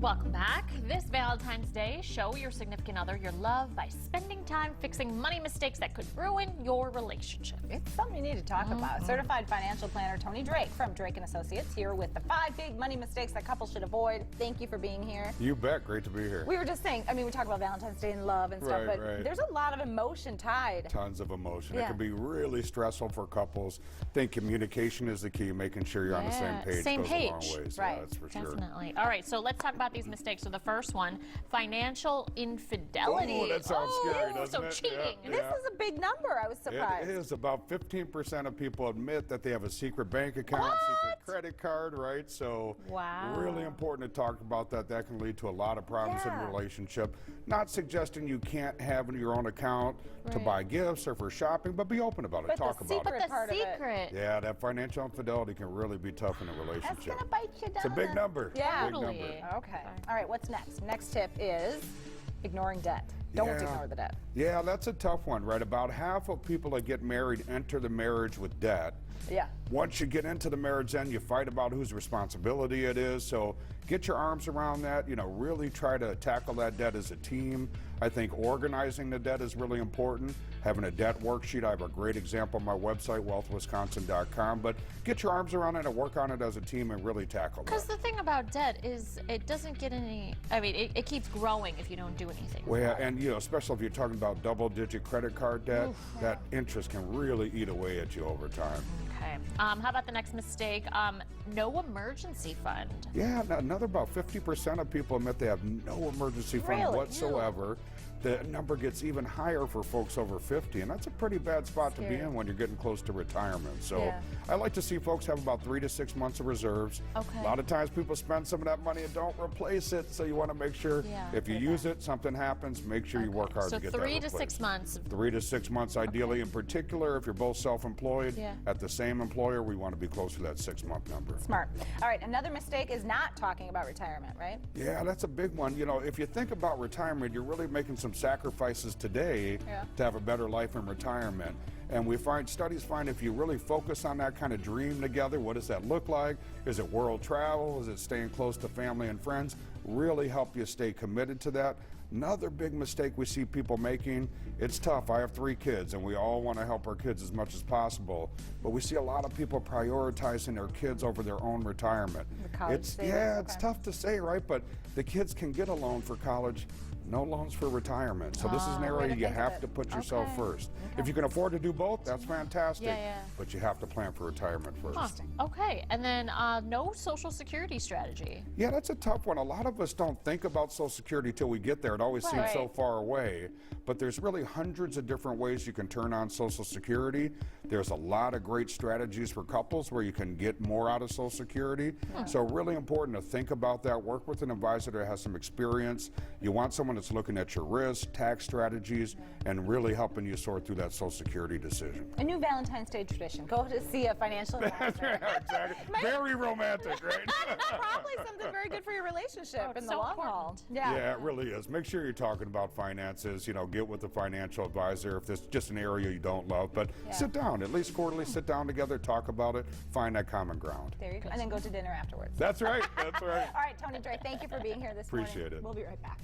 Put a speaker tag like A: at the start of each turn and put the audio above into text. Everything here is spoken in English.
A: Welcome back. This Valentine's Day, show your significant other your love by spending time fixing money mistakes that could ruin your relationship.
B: It's something you need to talk about. Certified financial planner Tony Drake from Drake & Associates here with the 5 big money mistakes that couples should avoid. Thank you for being here.
C: You bet. Great to be here.
B: We were just saying, we talk about Valentine's Day and love and stuff, but there's a lot of emotion tied.
C: Tons of emotion.
B: Yeah.
C: It can be really stressful for couples. I think communication is the key, making sure you're on the same page.
A: Same
C: goes
A: page.
C: A long ways.
B: Right.
C: Yeah, that's for sure.
A: Definitely. All right, so let's talk about these mistakes. So the first one, financial infidelity.
C: Oh, that sounds scary, doesn't
A: so
C: it?
A: cheating.
C: Yeah.
B: This is a big number. I was surprised.
C: It is. About 15% of people admit that they have a secret bank account, secret credit card, right? So really important to talk about that. That can lead to a lot of problems in a relationship. Not suggesting you can't have your own account to buy gifts or for shopping, but be open about it.
B: But
C: talk about it.
A: But the secret.
C: Yeah, that financial infidelity can really be tough in a relationship.
B: That's going to bite you down.
C: It's a big number.
B: Yeah.
C: Big number.
B: Okay. All right, what's next? Next tip is ignoring debt. Don't ignore the debt.
C: Yeah, that's a tough one, right? About half of people that get married enter the marriage with debt.
B: Yeah.
C: Once you get into the marriage, then you fight about whose responsibility it is. So get your arms around that. Really try to tackle that debt as a team. I think organizing the debt is really important. Having a debt worksheet. I have a great example on my website, wealthwisconsin.com. But get your arms around it and work on it as a team and really tackle that.
A: Because the thing about debt is it doesn't get any, it keeps growing if you don't do anything.
C: Well, yeah, and especially if you're talking about double-digit credit card debt, that interest can really eat away at you over time.
A: Okay. How about the next mistake? No emergency fund.
C: Yeah, another about 50% of people admit they have no emergency fund whatsoever. The number gets even higher for folks over 50, and that's a pretty bad spot to be in when you're getting close to retirement. So I like to see folks have about 3 to 6 months of reserves.
A: Okay.
C: A lot of times people spend some of that money and don't replace it, so you want to make sure if you use it, something happens, make sure you work hard to get that replaced.
A: So 3 to 6 months.
C: 3 to 6 months ideally. In particular, if you're both self-employed at the same employer, we want to be close to that 6-month number.
B: Smart. All right, another mistake is not talking about retirement, right?
C: Yeah, that's a big one. If you think about retirement, you're really making some sacrifices today to have a better life in retirement. And studies find if you really focus on that kind of dream together, what does that look like? Is it world travel? Is it staying close to family and friends? Really help you stay committed to that. Another big mistake we see people making, it's tough. I have 3 kids and we all want to help our kids as much as possible, but we see a lot of people prioritizing their kids over their own retirement. It's tough to say, right? But the kids can get a loan for college, no loans for retirement. So this is an area you have to put yourself first. If you can afford to do both, that's fantastic. But you have to plan for retirement first.
A: Okay, and then no Social Security strategy.
C: Yeah, that's a tough one. A lot of us don't think about Social Security till we get there. It always seems so far away. But there's really hundreds of different ways you can turn on Social Security. There's a lot of great strategies for couples where you can get more out of Social Security. So really important to think about that. Work with an advisor that has some experience. You want someone that's looking at your risk, tax strategies, and really helping you sort through that Social Security decision.
B: A new Valentine's Day tradition. Go to see a financial advisor.
C: Exactly. Very romantic, right?
B: Probably something very good for your relationship in the long haul.
C: Yeah, it really is. Make sure you're talking about finances. Get with a financial advisor if there's just an area you don't love. But sit down, at least quarterly, sit down together, talk about it, find that common ground.
B: There you go. And then go to dinner afterwards.
C: That's right. That's right.
B: All right, Tony Drake, thank you for being here this morning.
C: Appreciate it.
B: We'll be right back.